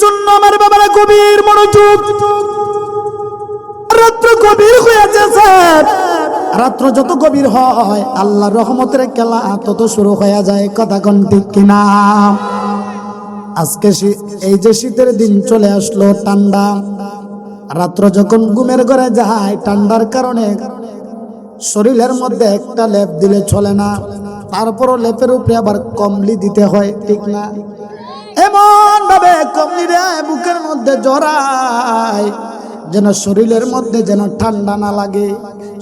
জন্য আমার বাবারা গভীর মনোযোগ। রাত্র গভীর হয়ে যাচ্ছে, রাত্র যত গভীর হয় আল্লাহর রহমতের খেলা তত শুরু হয়ে যায়। কথা কোন ঠিক কিনা? আজকে এই যে শীতের দিন চলে আসলো, ঠান্ডা, রাত্র যখন ঘুমের ঘরে যায় ঠান্ডার কারণে শরীরের মধ্যে একটা লেপ দিলে চলে না, তারপরও লেপের উপরে আবার কমলি দিতে হয়, ঠিক না? এমন ভাবে কমলি রে বুকের মধ্যে জড়ায় যেন শরীরের মধ্যে যেন ঠান্ডা না লাগে,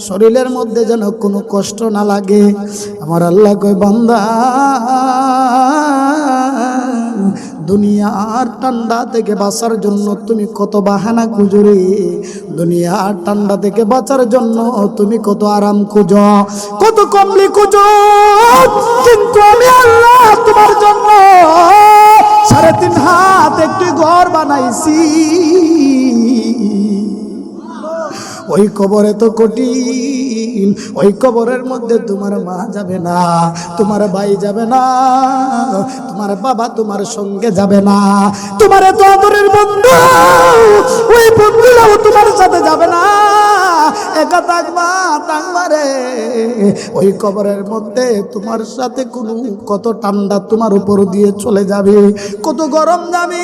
শরীরের মধ্যে যেন কোনো কষ্ট না লাগে। আমার আল্লাহ কই, বান্দা দুনিয়ার ঠান্ডা থেকে বাঁচার জন্য তুমি কত বাহানা খুঁজো রে, দুনিয়ার ঠান্ডা থেকে বাঁচার জন্য তুমি কত আরাম খুঁজো, কত কমলি খুঁজো, কিন্তু আমি আল্লাহ তোমার জন্য 3.5 হাত একটি ঘর বানাইছি। ওই কবরে তো কঠিন, ওই কবরের মধ্যে তোমার মা যাবে না, তোমার ভাই যাবে না, তোমার বাবা তোমার সঙ্গে যাবে না, তোমার এত আদরের বন্ধু ওই বন্ধুরাও তোমার সাথে যাবে না, একা থাকবা রে। ওই কবরের মধ্যে তোমার সাথে কোনো কত ঠান্ডা তোমার উপর দিয়ে চলে যাবে, কত গরম যাবে।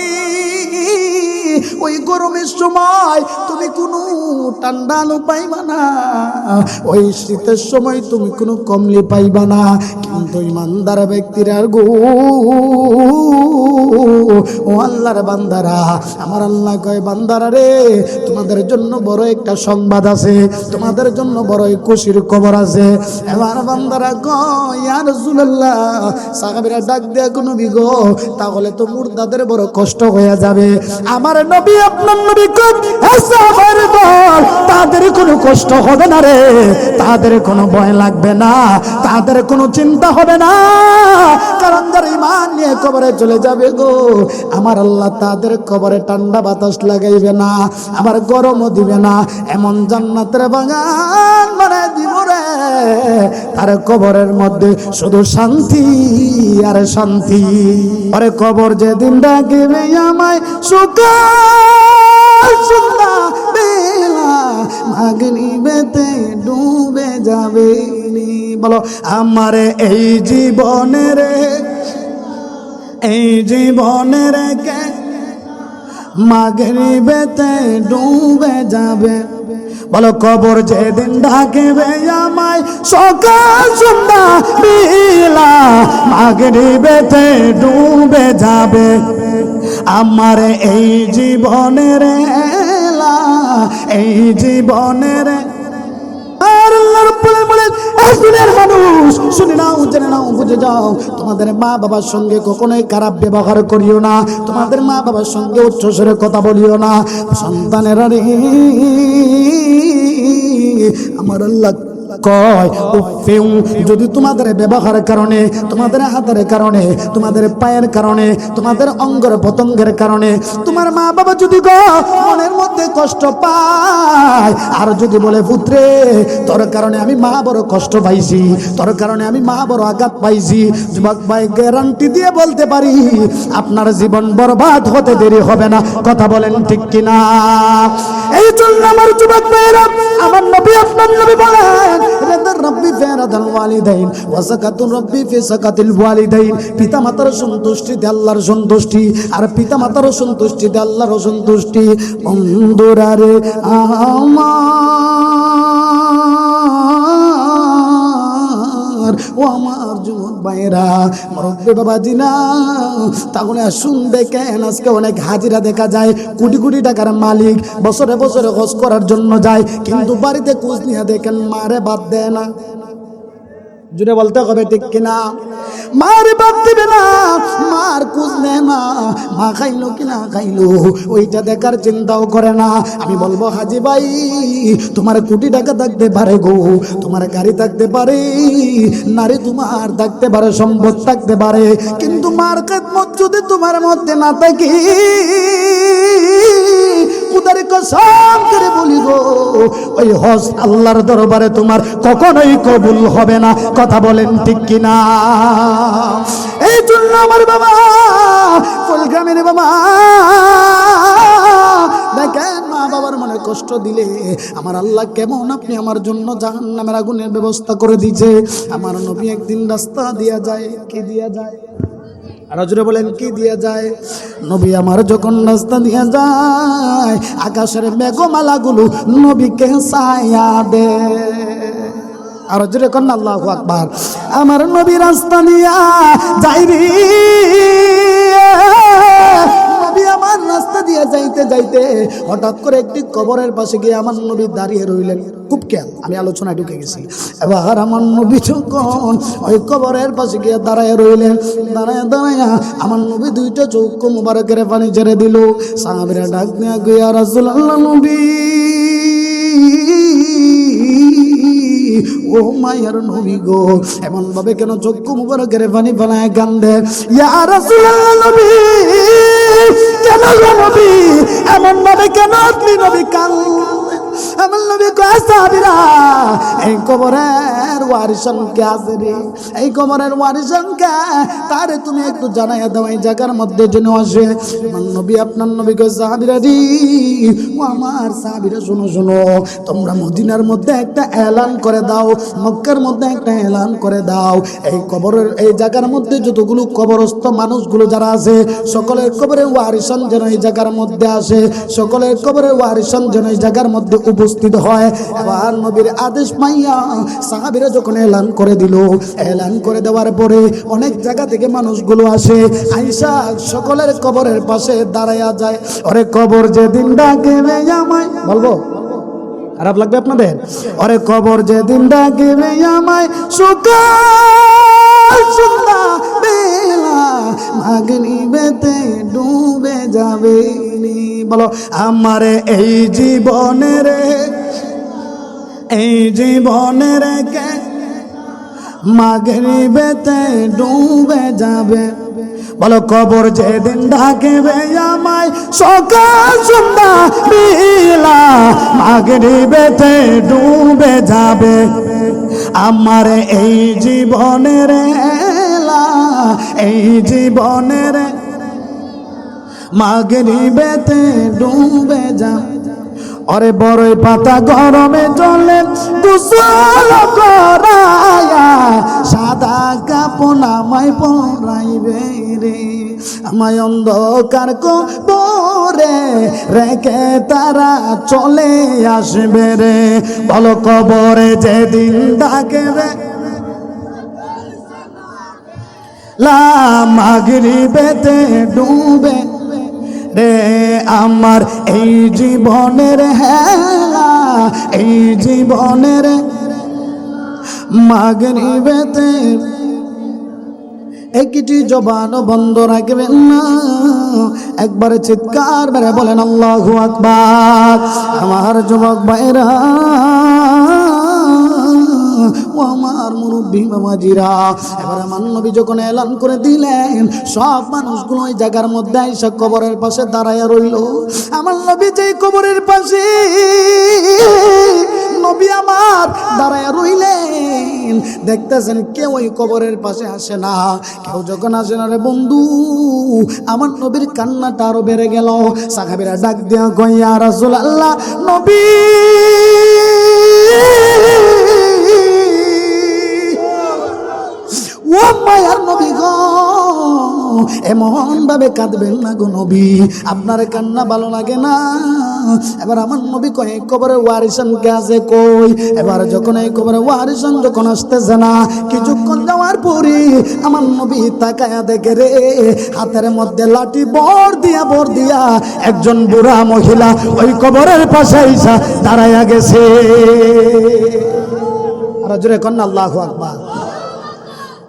ওই গরমের সময় তুমি কোনো ঠান্ডা আলো পাইবা না, ওই শীতের সময় তুমি কোনো কমলি পাইবা না। কিন্তু ইমানদার ব্যক্তিরা গো, ও আল্লাহর বান্দারা, আমার আল্লাহ কয়, বান্দারা রে, তোমাদের জন্য বড় একটা সংবাদ আছে, তোমাদের জন্য বড়ই খুশির খবর আছে। এবার বান্দারা কয়, ইয়া রাসূলুল্লাহ, সাহাবীরা ডাক দেয়া, কোন নবী গো, তাহলে তো মুর্দাদের বড় কষ্ট হয়ে যাবে। আমার নবী, আপনার নবী কয়, সাহাবার দল, তাদের কোনো কষ্ট হবে না রে, তাদের কোনো ভয় লাগবে না, তাদের কোনো চিন্তা হবে না, কারণ যারা ঈমান নিয়ে কবরে চলে যাবে গো, আমার আল্লাহ তাদের কবরে ঠান্ডা বাতাস লাগাইবে না, আবার গরমও দিবে না, এমন জান্নাতের বাগান বানায় দিব রে, তার কবরের মধ্যে শুধু শান্তি আর শান্তি। আরে কবর যেদিন ডাকবে আমায় সকাল সন্ধ্যা বেলা, মাগরিবেতে ডুবে যাবে, বলো আমার এই জীবনের, এই জীবনের কে মাগরিবেতে ডুবে যাবে। বলো কবর যেদিন ডাকবে আমায় সকাল সন্ধ্যা বেলা, মাগরিবেতে ডুবে যাবে, আমার এই জীবনের এলা, এই জীবনের। আর আল্লাহ রাব্বুল আলামিন আসলের মানুষ, শুনে নাও, জেনে নাও, বুঝে যাও, তোমাদের মা বাবার সঙ্গে কখনোই খারাপ ব্যবহার করিও না, তোমাদের মা বাবার সঙ্গে উচ্চস্বরে কথা বলিও না। সন্তানেরা রে, আমার আল্লাহ কয়, উফিউ, যদি তোমাদের ব্যবহারের কারণে, তোমাদের হাতের কারণে, তোমাদের পায়ের কারণে, তোমাদের অঙ্গের পতঙ্গের কারণে তোমার মা বাবা যদি গো মনের মধ্যে কষ্ট পায়, আর যদি বলে, পুত্রে তোর কারণে আমি মা বড় কষ্ট পাইছি, তোর কারণে আমি মা বড় আঘাত পাইছি, যুবক ভাই গ্যারান্টি দিয়ে বলতে পারি আপনার জীবন বরবাদ হতে দেরি হবে না। কথা বলেন ঠিক কিনা? এই জন্য আমার যুবক ভাইরা, আমার নবী, আপনার নবী বলেন, রব্বি ফি রাদাল ওয়ালিদাইন ওয়া সাকাতুর রব্বি ফি সাকাতিল ওয়ালিদাইন, পিতা মাতার সন্তুষ্টিতে আল্লাহর সন্তুষ্টি, আর পিতা মাতার সন্তুষ্টিতে আল্লাহর সন্তুষ্টি। বন্ধুরা রে আমার, ও আমার যুবক ভাইরা, মুরব্বি বাবাজি না, তাহলে আসুন দেখেন, আজকে অনেক হাজিরা দেখা যায়, কোটি কোটি টাকার মালিক, বছরে বছরে হজ করার জন্য যায়, কিন্তু বাড়িতে খোঁজ নিয়ে দেখেন মারে বাদ দেয় না। জুড়ে বলতে হবে ঠিক কিনা? মার বাদ দিবে না, মার খোঁজ নেয় না, মা খাইলো কিনা খাইলো ওইটা দেখার চিন্তাও করে না। আমি বলবো, হাজি ভাই, তোমার কোটি টাকা থাকতে পারে গো, তোমার গাড়ি থাকতে পারে, নারী তোমার থাকতে পারে, সম্পদ থাকতে পারে, কিন্তু মার খেদমত যদি তোমার মধ্যে না থাকে, খুদার কসম করে বলি গো, ওই হজ আল্লাহর দরবারে তোমার কখনোই কবুল হবে না। কথা বলেন ঠিক কিনা? এই জন্য আমার বাবা, ফুলগ্রামের বাবা, কষ্ট দিলে আমার আল্লাহ কেমন আপনি আমার জন্য জাহান্নামের আগুনের ব্যবস্থা করে দিয়েছে। আমার নবী একদিন রাস্তা দিয়া যায়, কি দিয়া যায়? আর জোরে বলেন, কি দিয়া যায়? নবী আমার যখন রাস্তা দিয়া যায়, আকাশের মেঘমালাগুলো নবীকে ছায়া দেয়। আর জোরে কোন আল্লাহু আকবার। আমার নবী রাস্তা দিয়া যাইবি, নবী আমার রাস্তা দিয়ে যাইতে যাইতে হঠাৎ করে একটি কবরের পাশে গিয়ে আমার নবী দাঁড়িয়ে রইলেন। খুব খেয়াল, আমি আলোচনায় ঢুকে গেছি। এবার আমার নবী যখন ওই কবরের পাশে গিয়ে দাঁড়ায় রইলেন, দাঁড়ায় দাঁড়ায় আমার নবী দুইটা চক্ষু মুবারকের পানি ছেড়ে দিল। সাহাবীরা ডাক দিয়া গিয়া রাসূলুল্লাহ নবী, ও মায়ার নবী গো, এমন ভাবে কেন চক্ষু মুবারকের পানি ফেলায় কান্দে? ইয়া রাসূলুল্লাহ নবী, কেন গো নবী, এমন ভাবে কেন আপনি নবী কান্দেন? আমার নবী কয়, সাহাবীরা, এই কবরের ওয়ারিসান কে আছে রে? এই কবরের ওয়ারিসান কে? তারে তুমি একটু জানাইয়া দাও এই জায়গার মধ্যে যেন আসে। আমার নবী, আপনার নবী কয়, সাহাবীরা রে, ও আমার সাহাবীরা, শোনো শোনো, তোমরা মদিনার মধ্যে একটা এলান করে দাও, মক্কার মধ্যে একটা এলান করে দাও, এই কবরের এই জায়গার মধ্যে যতগুলো কবরস্থ মানুষগুলো যারা আছে, সকলের কবরের ওয়ারিসান যেন এই জায়গার মধ্যে আসে, সকলের কবরের ওয়ারিসান যেন এই জায়গার মধ্যে উপস্থিত হয়। এবার নবীর আদেশ পাইয়া সাহাবীরা যখন এলান করে দিল, এলান করে দেওয়ার পরে অনেক জায়গা থেকে মানুষগুলো আসে, আইসা সকলের কবরের পাশে দাঁড়ায়া যায়। ওরে কবর যেদিন ডাকবে আমায়, বলবো খারাপ লাগবে আপনাদের? ওরে কবর যেদিন ডাকবে আমায়, সকাল সন্ধ্যা বেলা মাগরিবেতে ডুবে যাবে। বলো, আমারে এই জীবনের, এই জীবনের কে মাগরিবেতে ডুবে যাবে। বলো, কবর যেদিন ডাকবে আমায়, সকাল সন্ধ্যা বেলা মাগরিবেতে ডুবে যাবে। আমার এই জীবনের এলা, এই জীবনের মাগরিবেতে ডুবে যাবে। ওরে বড়ই পাতা গরমে জলে গোসল করায়া, সাদা কাপড় আমায় পরাইবে রে, আমায় অন্ধকার কবরে রেখে তারা চলে আসবে রে। বলো, কবরে যেদিন ডাকবে লা মাগরিবেতে ডুবে রে, আমার এই জীবনের হেলা, এই জীবনের মাগরিবেতে একটি জবান বন্ধ রাখবেন না, একবারে চিৎকার মেরে বলেন আল্লাহু আকবার। আমার যুবক ভাইরা, ও আমার মুরব্বী বাবাজিরা, এবার আমার নবী যখন এলান করে দিলেন, সব মানুষগুলো ওই জায়গার মধ্যে আইসা কবরের পাশে দাঁড়াইয়া রইল। আমার নবী যেই কবরের পাশে নবী আমার দাঁড়াইয়া রইলেন, দেখতেছেন কেউ ওই কবরের পাশে আসে না। কেউ যখন আসে না রে বন্ধু, আমার নবীর কান্নাটা আরো বেড়ে গেল। সাহাবীরা ডাক দিয়া কয়, ইয়া রাসূলুল্লাহ নবী, ও মায়ার নবী গো, এমন ভাবে কাঁদবেন না গো নবী, আপনার কান্না ভালো লাগে না। এবার আমার নবী কয়, কবরের ওয়ারিসান কে আছে কই? এবার যখন এই কবরের ওয়ারিসান যখন আসতেছে না, কিছুক্ষণ যাওয়ার পরে আমার নবী তাকায়া দেখে রে, হাতের মধ্যে লাঠি বর দিয়া একজন বুড়া মহিলা ওই কবরের পাশে আইসা দাঁড়ায়া গেছে। আর জোরে কন্না আল্লাহু আকবার।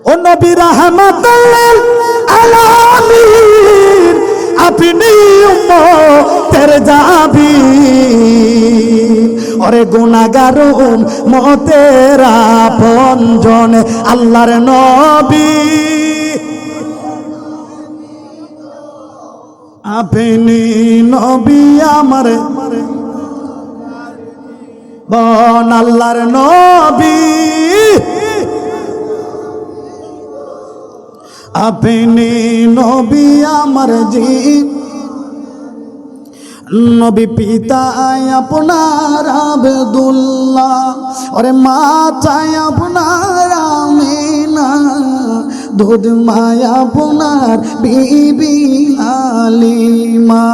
ও নবী রাহমাতুল আলামিন, আপনি উম্মতের জাবিন, ওরে গুনাহগার উম্মতের আপনজন আল্লাহর নবী, আপনি নবী আমার বন আল্লাহর নবী, আপনি নবী আমার জীব নবী পিতা আপনার আব্দুল্লাহ, ওরে মাতা আপনার আমিনা, দুধ মায়া আপনার বিবি হালিমা।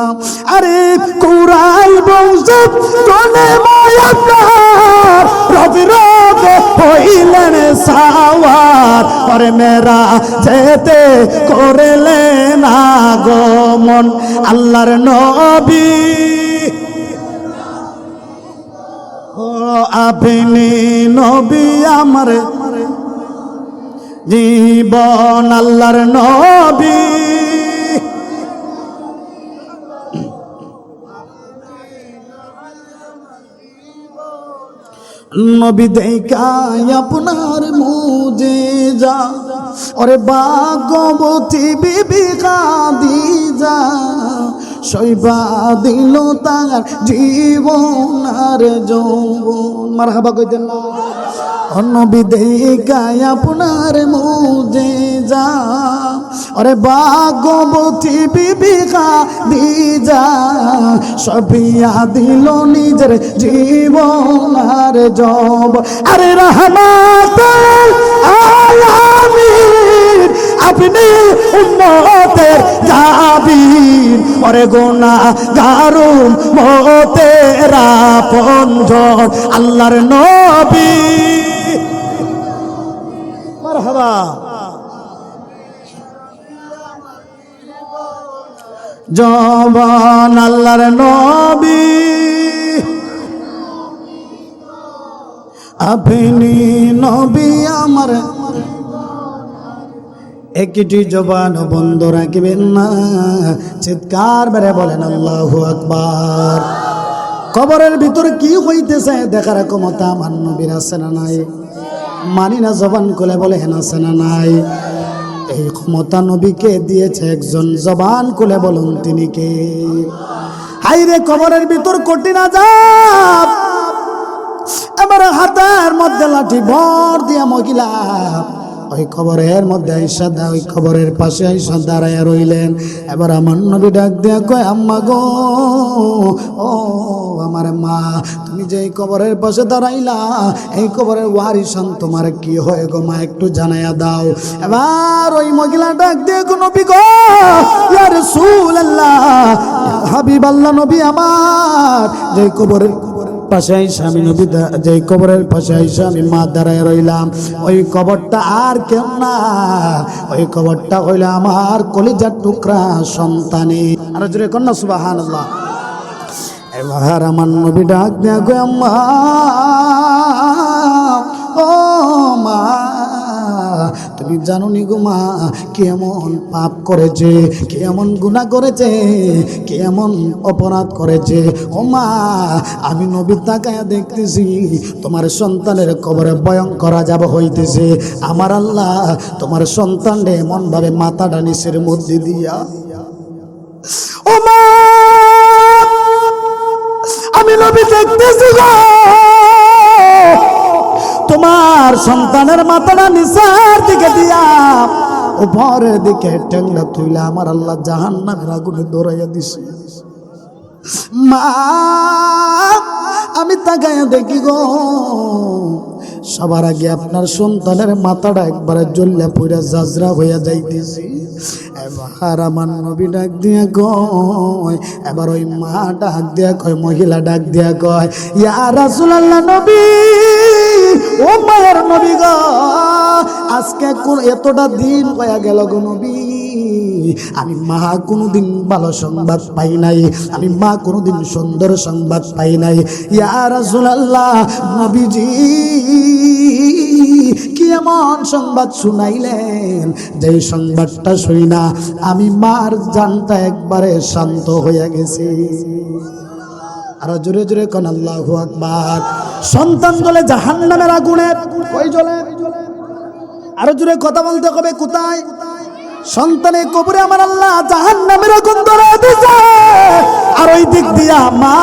আরে কুরাই বংশ কোনে মায়া আপনার রবিরত হইলেন সাওয়ার, ওরে মেরা যেতে করলেন আগমন আল্লাহর নবী। ও আপনি নবী আমার জীবন, আল্লাহর নবী। নবী দেখায় আপনার মুজিজা, ওরে ভাগ্যবতী বিবি খাদিজা, সইবা দিল তার জীবন আর যৌবন। মারহাবা কইতেন না? নবী দেখায় আপনার মুজিজা, ওরে ভাগ্যবতী বিবি খাদিজা, সফিয়া দিল নিজের জীবন আর যৌবন। আরে রহমাতুল আলামিন আপনি উম্মতের জাবির, ওরে গুনাহগার উম্মতের আপনজন আল্লাহর নবী। মারহাবা। জবান আল্লাহর নবী আপনি নবী আমার, একটি জবান বন্ধ রাখবেন না, চিৎকার বেড়ে বলেন আল্লাহু আকবার। কবরের ভিতরে কি হইতেছে দেখার ক্ষমতা আমার নবীর আছে না নাই? মানি না জবান খুলে বলেন আছে না নাই? এই ক্ষমতা নবীকে দিয়েছে একজন, জবান খুলে বলুন তিনি কে? হাইরে কবরের ভিতর কঠিন আযাব, এবার হাতের মধ্যে লাঠি ভর দিয়া মহিলা ওই কবরের মধ্যে আইসা ওই কবরের পাশে আইসা দাঁড়াইয়া রইলেন। এবার আমার নবী ডাক দিয়া কয়, আম্মা গো, ও আমার মা, তুমি যে এই কবরের পাশে দাঁড়াইলা, এই কবরের ওয়ারিসান তোমার কি হয় গো মা, একটু জানাইয়া দাও। এবার ওই মহিলা ডাক দিয়ে গো, নবী গো, ইয়া রাসূলুল্লাহ, হাবিবাল্লাহ নবী আমার, যে কবরের পাশে আইসা আমি নবী, যে কবরের পাশে আইসা আমি মা দাঁড়ায় রইলাম, ওই কবরটা আর কেউ না, ওই কবরটা হইল আমার কলিজার টুকরা সন্তানে। আর জোরে কন্যা সুবহানাল্লাহ। এবার আমার নবী ডাক দিয়া গো, আম্মা, ও মা, তুমি জানো নি গো মা, কেমন পাপ করেছে, কেমন গুনাহ করেছে, কেমন অপরাধ করেছে। ও মা, আমি নবী তাকায়া দেখতেছি তোমার সন্তানের কবরে ভয়ঙ্কর আযাব হইতেছে। আমার আল্লাহ তোমার সন্তানরে এমন ভাবে মাথাটা নিচের মধ্যে দিয়া, ও মা আমি নবী দেখতেছি গো, তোমার সন্তানের মাথাটা নিচের দিকে দিয়া উপরের দিকে টেংলা তুইলা আমার আল্লাহ জাহান্নামের আগুনে দৌড়াইয়া দিছে। মা আমি তাকাইয়া দেখি গো, সবার আগে আপনার সন্তানের মাথাটা একবারে জ্বললে পুরা জাজরা হইয়া যাইতেছি। এবার আমার নবী ডাক দিয়া কয়, এবার ওই মা ডাক দিয়া কয়, মহিলা ডাক দিয়া কয়, ইয়া রাসূলুল্লাহ নবী, ও মায়ের নবী গো, আজকে কোন এতটা দিন হয়ে গেল গো নবী, আমি মা কোনোদিন ভালো সংবাদ পাই নাই, আমি মা কোনোদিন সুন্দর সংবাদ পাই নাই। ইয়া রাসূলুল্লাহ নবীজি কি এমন সংবাদ শুনাইলেন, যে সংবাদটা শুই না আমি মার জানটা একবারে শান্ত হয়ে গেছে। আরো জোরে জোরে কোন আল্লাহু আকবার। সন্তান জ্বলে জাহান্নামের আগুনে, কই জ্বলে? আরো জোরে কথা বলতে হবে, কোথায়? সন্তানের কবরে আমার আল্লাহ জাহান্নামের আগুন ধরায় দিয়েছে, আর ওই দিক দিয়া মা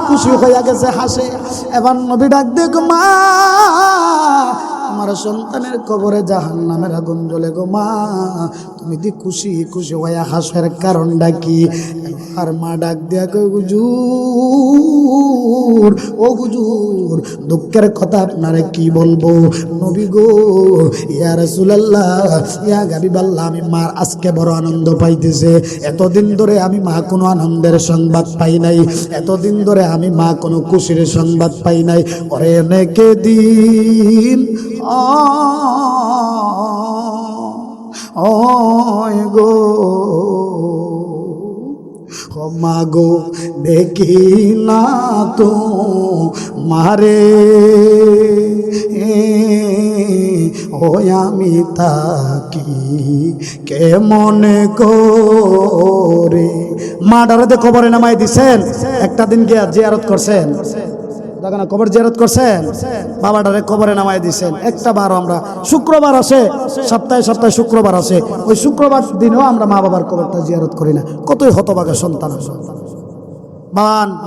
খুশি হইয়া গেছে, হাসে। এবার নবী ডাক দিয়ে, মা আমার সন্তানের কবরে জাহান্নামের আগুন জ্বলে গো মা, তুমি দি খুশি খুশি হইয়া হাসার কারণটা কি? আর মা ডাক দিয়া কই হুজুর, ও হুজুর, দুঃখের কথা আপনারে কি বলবো নবী গো, ইয়া রাসূলুল্লাহ, ইয়া হাবিবাল্লাহ, আমি মার আজকে বড় আনন্দ পাইতেছে। এতদিন ধরে আমি মা কোনো আনন্দের সংবাদ পাই নাই, এতদিন ধরে আমি মা কোনো খুশির সংবাদ পাই নাই। ওরে অনেকে দিন গো ও মা গো, দেখি না তো মারে, ও আমি তাকি কেমন করে। মা ডারাতে কবরে নামাই দিছেন, একটা দিন গিয়া জিয়ারত করছেন, দেখেন কবর জিয়ারত করছেন, বাবাটারে কবরে নামাই দিছেন। একটা বার আমরা শুক্রবার আছে, সপ্তাহে সপ্তাহে শুক্রবার আছে, ওই শুক্রবার দিনেও আমরা মা বাবার কবরটা জিয়ারত করি না। কতই হতভাগা সন্তান।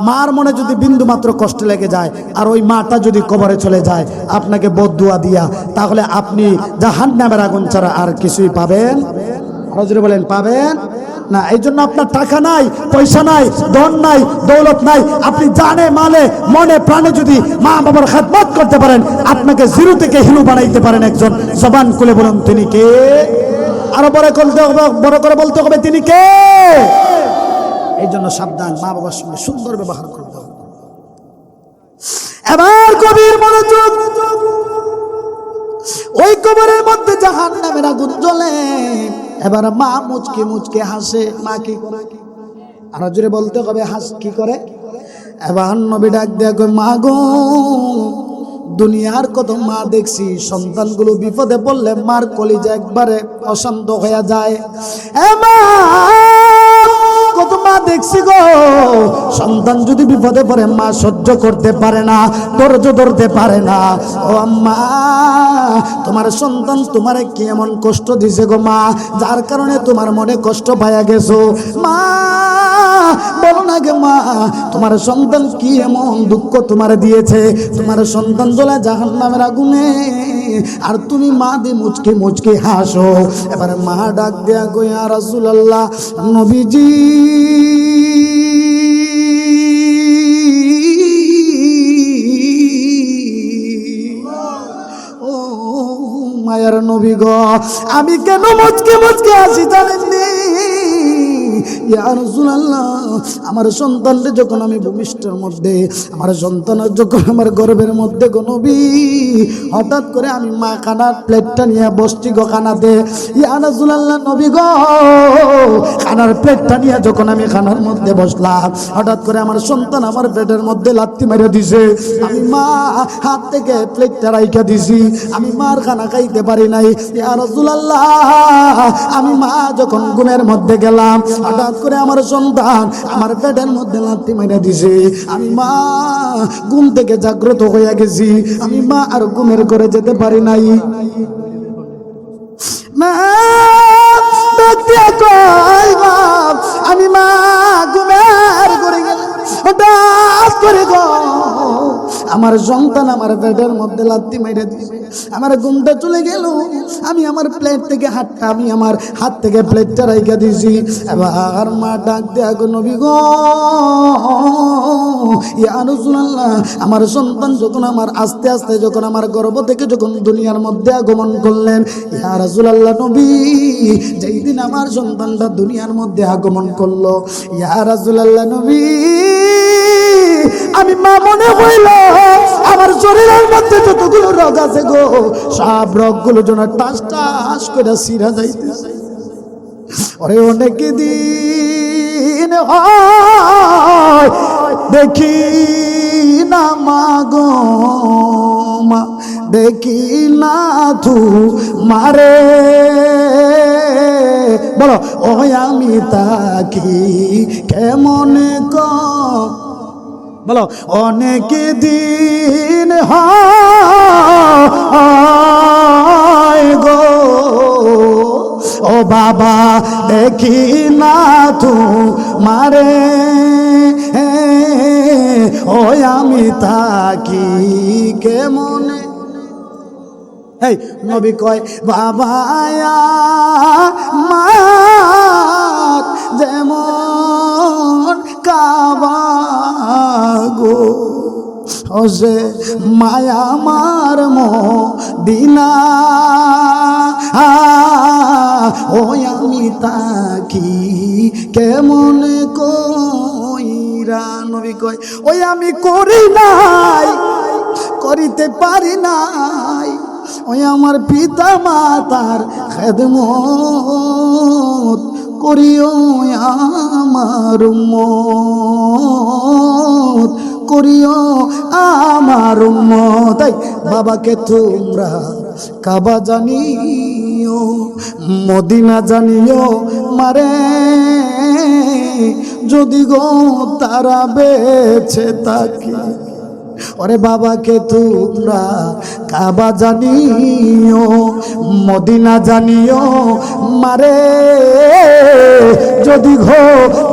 মার মনে যদি বিন্দু মাত্র কষ্ট লেগে যায় আর ওই মাটা যদি কবরে চলে যায় আপনাকে বদদুয়া দিয়া, তাহলে আপনি জাহান্নামের আগুন ছাড়া আর কিছুই পাবেন? হুজুর বলেন পাবেন না। এই জন্য আপনার টাকা নাই, পয়সা নাই, ধন নাই, দৌলত নাই, আপনি জানে মালে মনে প্রাণে যদি মা বাবার খেদমত করতে পারেন, আপনাকে জিরো থেকে হিরো বানাইতে পারেন একজন। জবান খুলে বলুন তিনি কে? আরো বড় করে বলতে হবে তিনি কে? এই জন্য সাবধান, মা বাবার সঙ্গে সুন্দর ব্যবহার করতে হবে। এবার কবির মনোযোগ, ওই কবরের মধ্যে জাহান্নামের আগুন জ্বলে। এবার মা মুচকে মুচকে হাসে। মা কি করে? আর জোরে বলতে হবে হাস কি করে? এবার নবী ডাক দেয়া কই, মা গো, দুনিয়ার কত মা দেখছি, সন্তানগুলো বিপদে পড়লে মার কলিজা একবারে অশান্ত হয়ে যায়। কত মা দেখছি গো, সন্তান যদি বিপদে পড়ে মা সহ্য করতে পারে না, ধৈর্য ধরতে পারে না। ও আম্মা, তোমার সন্তান তোমারে কি এমন কষ্ট দিছে গো মা, যার কারণে তোমার মনে কষ্ট পাইয়া গেছো? মা বলো না গে মা, তোমার সন্তান কি এমন দুঃখ তোমার দিয়েছে? তোমার সন্তান জ্বলে জাহান্নামের আগুনে, আর তুমি মা দি মুচকে মুচকে হাসো। এবারে মা ডাক দেয়া কই, ইয়া রাসূলুল্লাহ, নবীজি, ও মায়ার নবী গো, আমি কেন মুচকে মুচকে হাসি জানেননি? ইয়া রাসূলুল্লাহ, আমার সন্তানকে যখন আমি ভূমিষ্ঠের মধ্যে, আমার সন্তানের যখন আমার গর্ভের মধ্যে গো নবী, হঠাৎ করে আমি মা খানার প্লেটটা নিয়ে বসছি গো খানাতে। ইয়া রাসূলুল্লাহ নবী গো, খানার প্লেটটা নিয়ে যখন আমি খানার মধ্যে বসলাম, হঠাৎ করে আমার সন্তান আমার পেটের মধ্যে লাথি মেরে দিছে। আমি মা হাত থেকে প্লেটটা রাইখা দিছি, আমি মার খানা খাইতে পারি নাই। ইয়া রাসূলুল্লাহ, আমি মা যখন ঘুমের মধ্যে গেলাম, হঠাৎ করে আমার সন্তান আমার পেটের মধ্যে লাথি মেরে দিছে। আমি মা ঘুম থেকে জাগ্রত হয়ে গেছি, আমি মা আর ঘুমের ঘরে যেতে পারি নাই। মা আমি মা ঘুমের ঘরে গেলাম, হঠাৎ করে গো আমার সন্তান আমার পেটের মধ্যে লাথি মেরে দিছে, আমার ঘুমটা চলে গেল। আমি আমার প্লেট থেকে হাতটা, আমি আমার হাত থেকে প্লেটটা রাইখা দিছি। এবার মা ডাক দেয়া গো, নবী গো, ইয়া রাসূলুল্লাহ, আমার সন্তান যখন আমার আস্তে আস্তে যখন আমার গর্ভ থেকে যখন দুনিয়ার মধ্যে আগমন করলেন, ইয়া রাসূলুল্লাহ নবী, যেই দিন আমার সন্তানটা দুনিয়ার মধ্যে আগমন করলো, ইয়া রাসূলুল্লাহ নবী, আমি মা মনে হইল আমার শরীরের মধ্যে যতগুলো রোগ আছে গো, সব রোগগুলো যেন টাস টাস করে ছিঁড়া যাইতেছে। ওরে অনেক দিন হয় দেখি না মা গো, মা দেখি না তু মারে, বলো ও আমি তাকি কেমন বলো, অনেক দিন হয় গো ও বাবা দেখি না তু মারে, ও আমি তাকি কেমন। এই নবী কয় বাবা মা যেমন কাবা গো ওসে মায়া মার মদিনা ওই আমি তাকি কেমন কইরা নবী কয় ওই আমি করি নাই করিতে পারি নাই ওই আমার পিতা মাতার খেদমত করিও আমার উম্মত করিও আমার উম্মত বাবাকে তোমরা কাবা জানিও মদিনা জানিও মারে যদি গো তারা বেঁচে থাকে ওরে বাবাকে তোমরা কাবা জানিও মদিনা জানিও মারে যদি গো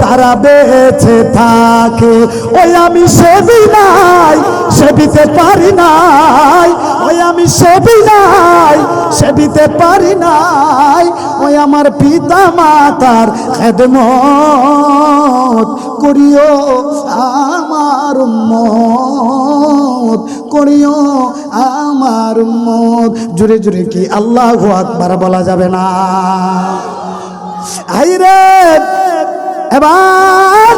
তারা বেঁচে থাকে ওই আমি সেবি নাই সেবিতে পারি নাই ওই আমি সেবি নাই সেবিতে পারি নাই ওই আমার পিতা মাতার খেদমত করিও আমার উম্মত করিও আমার উম্মত জোরে জোরে কি আল্লাহু আকবার বলা যাবে না আইরে এবার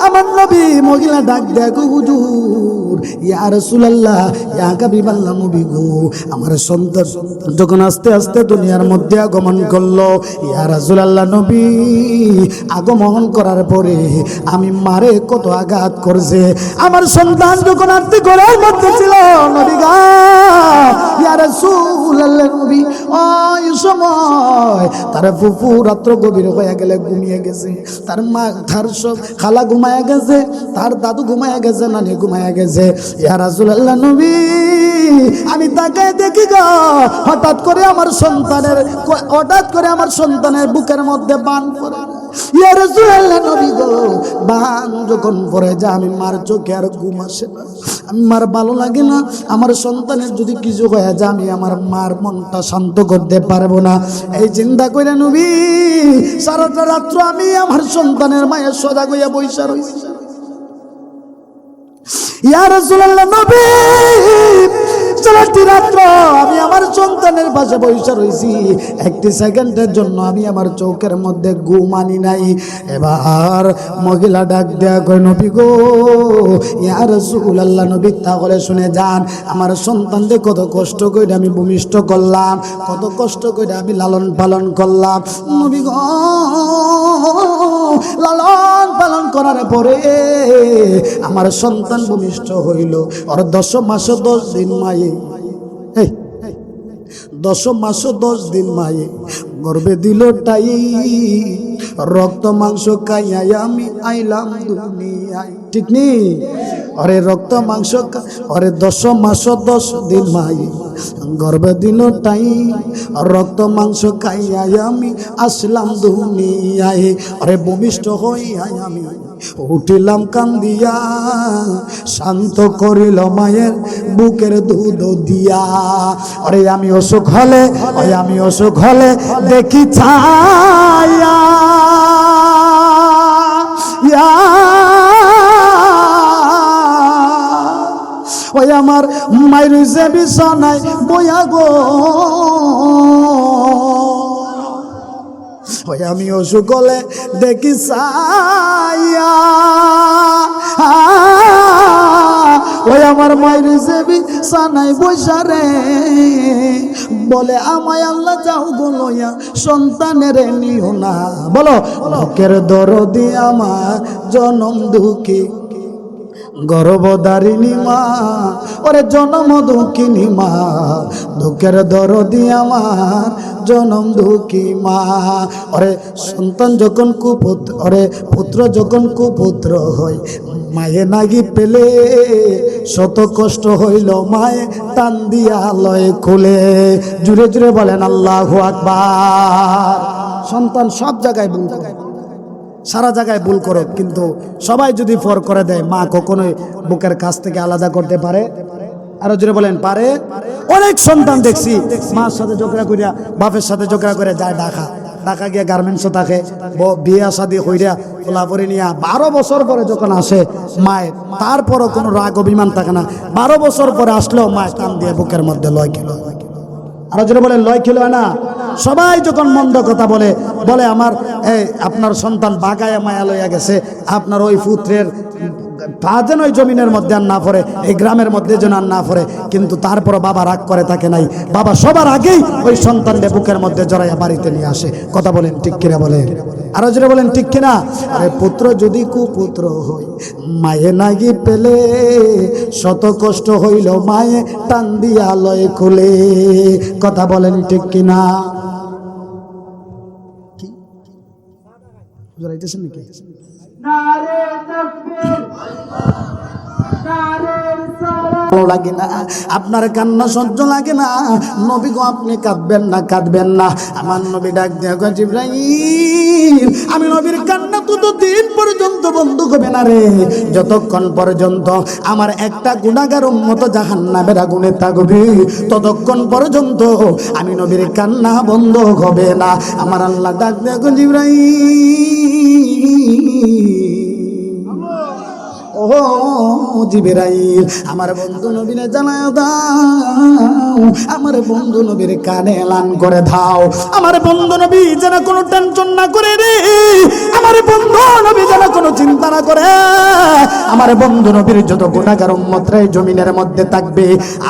আমার নবী মহিলা ডাক দেখো হুজুর ইয়া রাসূলুল্লাহ ইয়া হাবিবাল্লাহ নবী গো আমার সন্তান যখন আস্তে আস্তে দুনিয়ার মধ্যে আগমন করলো ইয়া রাসূলুল্লাহ নবী আগমন করার পরে আমি মারে কত আঘাত করছে আমার সন্তান যখন আত্মি ঘরের মধ্যে ছিল নবী গা ইয়া রাসূলুল্লাহ নবী ওই সময় তার ফুফু রাত্র গভীর হয়ে গেলে ঘুমিয়ে গেছে তার মা তার সব খালা ঘুমায় গেছে তার দাদু ঘুমায় গেছে নানি ঘুমায় গেছে ইয়া রাসূলুল্লাহ নবী আমি তাকায় দেখি গো হঠাৎ করে আমার সন্তানের বুকের মধ্যে বান পড়ে ইয়া রাসূলুল্লাহ নবী গো বান যখন পড়ে যায় আমি মার চোখে আর ঘুম আসে না আমি মার ভালো লাগে না আমার সন্তানের যদি কিছু হয়ে যায় আমি আমার মার মনটা শান্ত করতে পারবো না এই চিন্তা করে নবী সারাটা রাত্র আমি আমার সন্তানের মায়ের সজাগ হইয়া বইসা রইছি ইয়া রাসূলুল্লাহ নবী সারাটি রাত্র আমি আমার সন্তানের পাশে বইসা রইছি একটি সেকেন্ডের জন্য আমি আমার চোখের মধ্যে ঘুম আনি নাই এবার মহিলা ডাক দেয়া কই নবী গো ইয়া রাসূলুল্লাহ নবী তাহলে শুনে যান আমার সন্তানদের কত কষ্ট করে আমি ভূমিষ্ঠ করলাম কত কষ্ট করে আমি লালন পালন করলাম নবী গো লালন পালন করার পরে আমার সন্তান ভূমিষ্ঠ হইল ওর 10 মাস 10 দিন মায়ে 10 মাস 10 দিন মায়ে গর্বে দিল টাই রক্ত মাংস খাইয়াই আমি আইলাম দুনিয়ায় ঠিক নেই অরে রক্ত মাংস অরে 10 মাস 10 দিন মায়ে গর্বে দিল টাই রক্ত মাংস খাইয়াই আমি আসলাম দুনিয়ায় অরে ভূমিষ্ঠ হইয়াই আমি উঠিলাম কান্দিয়া শান্ত করিল মায়ের বুকের দুধ দিয়া আরে আমি অসুখ হলে দেখি ছায়া ওই আমার মায়ের যে বিছানায় বয়া গো ওই আমি অসুখ হলে দেখি ছায়া ওই আমার মায়ের যে বিছানায় বসা রে বলে আমায় আল্লাহ যাও গো লইয়া সন্তানের নিও না বলো লোকের দরদি আমার জনম দুঃখী গর্ভধারিণী মা ওরে জনম দুঃখিনী মা দুঃখের দরদি আমার জনম দুঃখী মা ওরে সন্তান যখন কুপুত্র ওরে পুত্র যখন কুপুত্র হয় মায়ে নাগি পেলে শত কষ্ট হইল মায়ে টান দিয়া লয় খুলে জুড়ে জুড়ে বলেন আল্লাহু আকবার সন্তান সব জায়গায় ভুল করে সারা জায়গায় ভুল করো কিন্তু সবাই যদি ফর করে দেয় মা কখনোই বুকের কাছ থেকে আলাদা করতে পারে আরো জোরে বলেন পারে? অনেক সন্তান দেখছি মার সাথে ঝগড়া করিয়া বাপের সাথে ঝগড়া করে যায় ঢাকা গিয়ে গার্মেন্টসে থাকে, বিয়ে শাদী কইরা খোলাপরি নিয়ে 12 বছর পরে যখন আসে মায়ের, তারপরও কোনো রাগ অভিমান থাকে না। 12 বছর পরে আসলেও মায়ের কান দিয়ে বুকের মধ্যে লয় খেলো। আরো জোরে বলেন লয় খেলো না? সবাই যখন মন্দ কথা বলে আমার আপনার সন্তান বাগায় মায়া লইয়া গেছে, আপনার ওই পুত্রের পা যেন ওই জমিনের মধ্যে আর না পড়ে, এই গ্রামের মধ্যে যেন আর না পড়ে, কিন্তু তারপর বাবা রাগ করে থাকে নাই। বাবা সবার আগেই ওই সন্তানকে বুকের মধ্যে জড়াইয়া বাড়িতে নিয়ে আসে। কথা বলেন ঠিক কিনা বলেন? আরো জোরে বলেন ঠিক কিনা? আরে পুত্র যদি কুপুত্র হই মায়ে নাগি পেলে, শত কষ্ট হইল মায়ে টান দিয়া লয় খুলে। কথা বলেন ঠিক কিনা? কি জড়াইতেছেন নাকি? লাগে না আপনার কান্না সহ্য লাগে না, নবী গো আপনি কাঁদবেন না। আমার নবী ডাক দেয়া কয় জিবরাইল, আমি নবীর কান্না ততদিন পর্যন্ত বন্ধ হবে না রে, যতক্ষণ পর্যন্ত আমার একটা গুনাহগার উম্মত জাহান্নামের আগুনে থাকবে, ততক্ষণ পর্যন্ত আমি নবীর কান্না বন্ধ হবে না। আমার আল্লাহ ডাক দেয়া কয় জিবরাইল, ও জিবরাইল, আমার বন্ধু নবীরে জানায় দাও, আমার বন্ধু নবীর কানে এলান করে দাও, আমার বন্ধু নবী যেন কোনো টেনশন না করে রে, আমার বন্ধু নবী যেন কোনো চিন্তা না করে। আমার বন্ধু নবীর যত গুনাহগার উম্মত রে জমিনের মধ্যে থাকবে,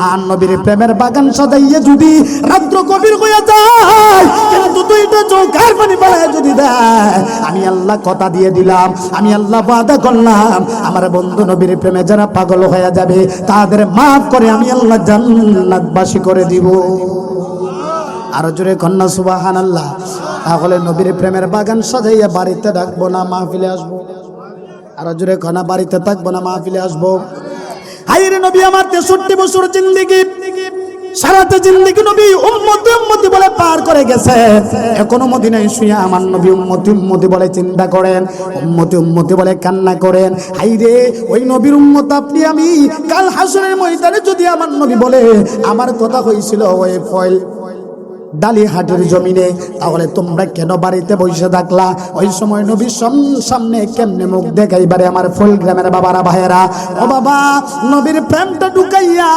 আর নবীর প্রেমের বাগান সাজাইয়ে যদি রাত্র কবির হয়ে যায়, কিন্তু দুইটা চোখের পানি পালায় যদি দেয়, আমি আল্লাহ কথা দিয়ে দিলাম, আমি আল্লাহ ওয়াদা করলাম, আমার বন্ধু নবীর প্রেমে যারা পাগল হয়ে যাবে তাদের মাফ করে আমি আল্লাহ জান্নাতবাসী করে দিব। আরো জোরে কন্যা সুবহানাল্লাহ। তাহলে নবীর প্রেমের বাগান সাজাইয়া বাড়িতে ডাকবো না মাহফিলে আসবো? আরো জোরে কন্যা বাড়িতে থাকবো না মাহফিলে আসবো? হায়রে নবী আমার 63 বছর জিন্দেগি, সারাটা জিন্দেগি নবী উম্মতি উম্মতি বলে পার করে গেছে, এখনো মদিনায় শুয়ে আমার নবী উম্মতি উম্মতি বলে চিন্তা করেন, উম্মতি উম্মতি বলে কান্না করেন। হাইরে ওই নবীর উম্মত আপনি আমি, কাল হাসরের ময়দানে যদি আমার নবী বলে আমার কথা হয়েছিল ওই ফল ডালিহাটের জমিনে, তাহলে তোমরা কেন বাড়িতে বসে থাকলা? ওই সময় নবীর সামনে কেমনে মুখ দেখাইবারে আমার ফুল গ্রামের বাবারা ভাইয়েরা? ও বাবা, নবীর প্রেমটা ঢুকাইয়া,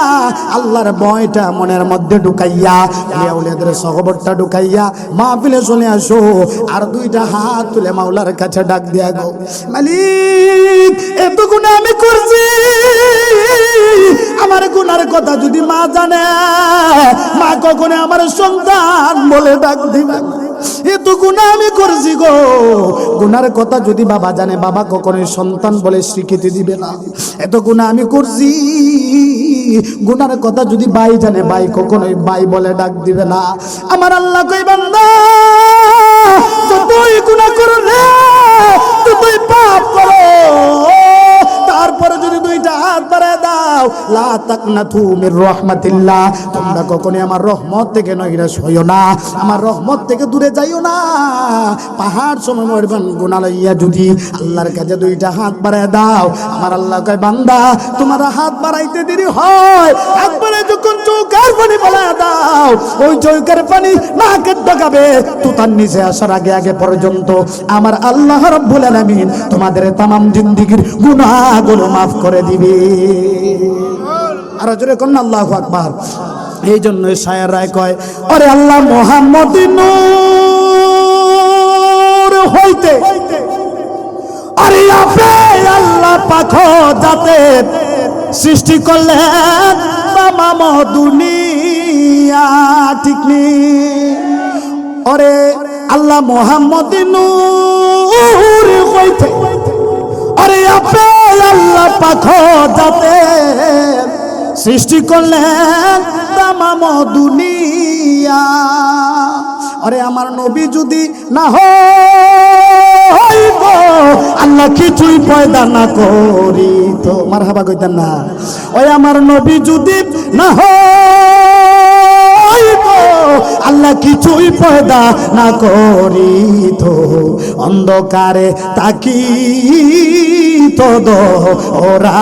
আল্লাহর ভয়টা মনের মধ্যে ঢুকাইয়া, ওলিয়াদের সহবতটা ঢুকাইয়া মাহফিলে চলে আসো, আর দুইটা হাত তুলে মাওলার কাছে ডাক দিয়া গো, মালিক এত গুনাহ আমি করছি, আমার গুনার কথা যদি মা জানে, মা কখনো আমার সন্তান বলে ডাক দিবে, এত গুনাহ আমি করছি গো, গুনার কথা যদি বাবা জানে, বাবা কখনোই সন্তান বলে স্বীকৃতি দিবে না, এত গুনাহ আমি করছি, গুনার কথা যদি ভাই জানে, ভাই কখনোই ভাই বলে ডাক দিবে না। আমার আল্লাহ কই বান্দা, যতই গুনাহ করো রে, যতই পাপ করো, তারপরে যদি দুইটা হাত বাড়ায় দাও, লা তাকনাতু মির রাহমাতিল্লাহ, তোমরা কখনোই আমার রহমত থেকে নৈরাশ হইও না, আমার রহমত থেকে দূরে যাইও না। পাহাড় সময় মরবেন গুনাহ লইয়া যদি আল্লাহর কাছে দুইটা হাত বাড়ায় দাও, আমার আল্লাহ কয় বান্দা তোমার হাত বাড়াইতে দেরি হয়, একবারে যখন চৌকার পানি বাড়ায় দাও, ওই চৌকার পানি নাকের ঢোকাবে, তুতার নিচে আসার আগে আগে পর্যন্ত আমার আল্লাহ রাব্বুল আলামিন তোমাদের তামাম জিন্দেগীর গুনাহগুলো মাফ করে দিবে। আর জোরে কন্যা আল্লাহু আকবার। এই জন্য শায়ের রায় কয়, আরে আল্লাহ মুহাম্মদ নূর হইতে, আরে আপে আল্লাহ পাক যাতে সৃষ্টি করলেন তামাম দুনিয়া, ঠিক নি? আরে আল্লাহ মুহাম্মদ নূর হইতে, আরে আপে আল্লাহ পাক যাতে সৃষ্টি করলেন তামাম দুনিয়া, আরে আমার নবী যদি না হইব, আল্লাহ কিছুই পয়দা না করিত, মারহাবা কইতেন না? ওই আমার নবী যদি না হইব, আল্লাহ কিছুই পয়দা না করি তো অন্ধকারে তাকি তো ওরা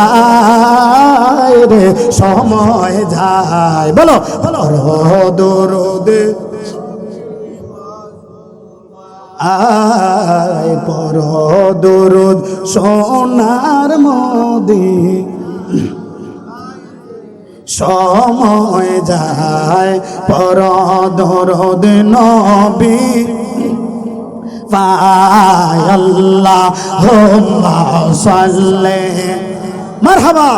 রে সময় যায়। বলো দরদে আয় পর দরুদ সোনার মদি সময় যায় পর দরুদ নবী পায় আল্লাহুম্মা সাল্লি মারহাবা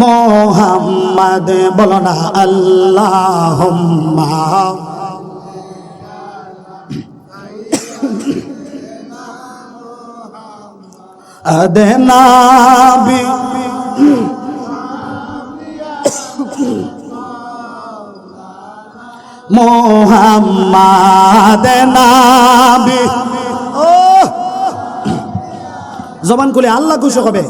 মুহাম্মদ বলো না আল্লাহুম্মা আদনাবি মুহাম্মদ নাবি। ও জবান খুলে আল্লাহ খুশি হবে।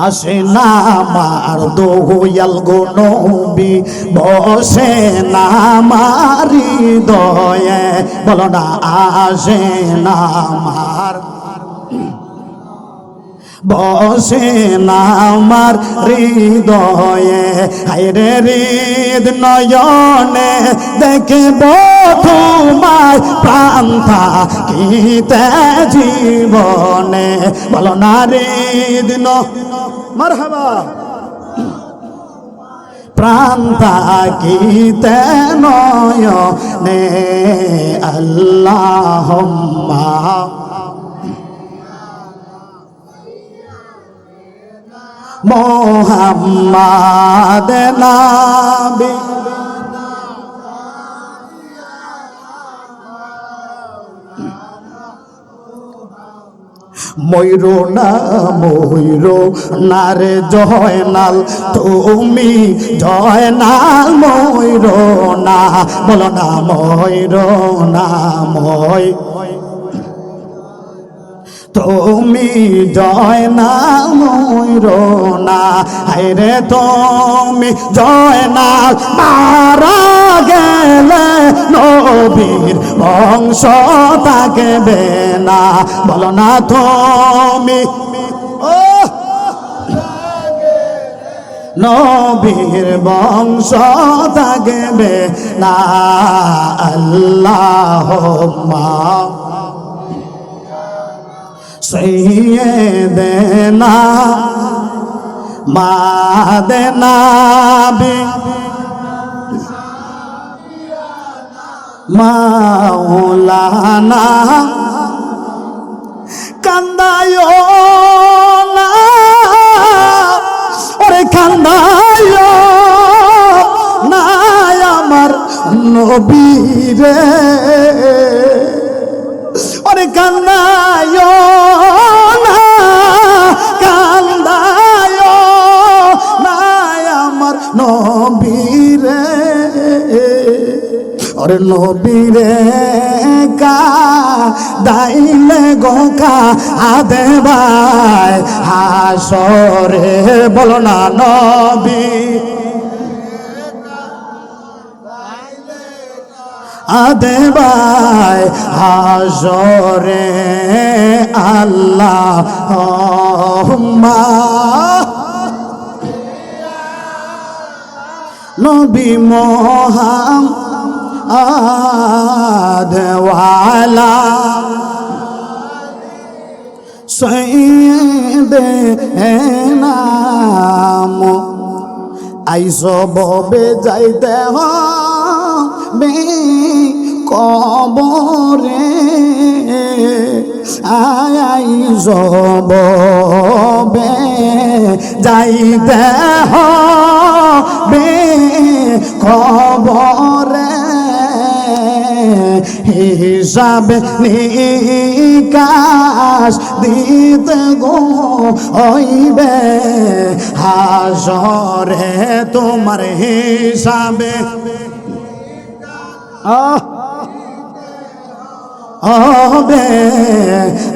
আসে না আমার দোয়াল গো নবী বসে না আমার হৃদয়ে বলো না আসে না আমার বসে না আমার হৃদয়ে হায়রে হৃদ নয়নে দেখব তোমায় প্রাণ থাকিতে জীবনে বলো না হৃদ মারহাবা প্রাণ থাকিতে নয়নে আল্লাহুম্মা মুহাম্মদ নাবি ময়ূর না রে জয়নাল তুমি জয়নাল ময়ূর না বলো না ময়ূর না তুমি জয়নাল ময়ূর না হায়রে তুমি জয়নাল মারা গেলে নবীর বংশ থাকবে না বলো না তুমি ও নবীর বংশ থাকবে না আল্লাহুম্মা সৈয়দনা মাদনাবি মাওলানা কান্দায় না ওরে কান্দায় না আমার নবীরে ওরে কান্দায় না কান্দায় না আমার নবীরে ওরে নবীরে কা দাইলে গোকা আদে ভাই হাসরে বলো না নবী আদে ভাই হাসরে আল্লাহুম্মা নবী মুহাম্মদ ওয়ালা সাইয়্যিদিনা আইসো ববে যাইতে হবে কবরে আইসো ববে যাইতে হবে কবরে হিসাব নিকাশ দিতে গো হইবে হাসরে তোমার হিসাবে হবে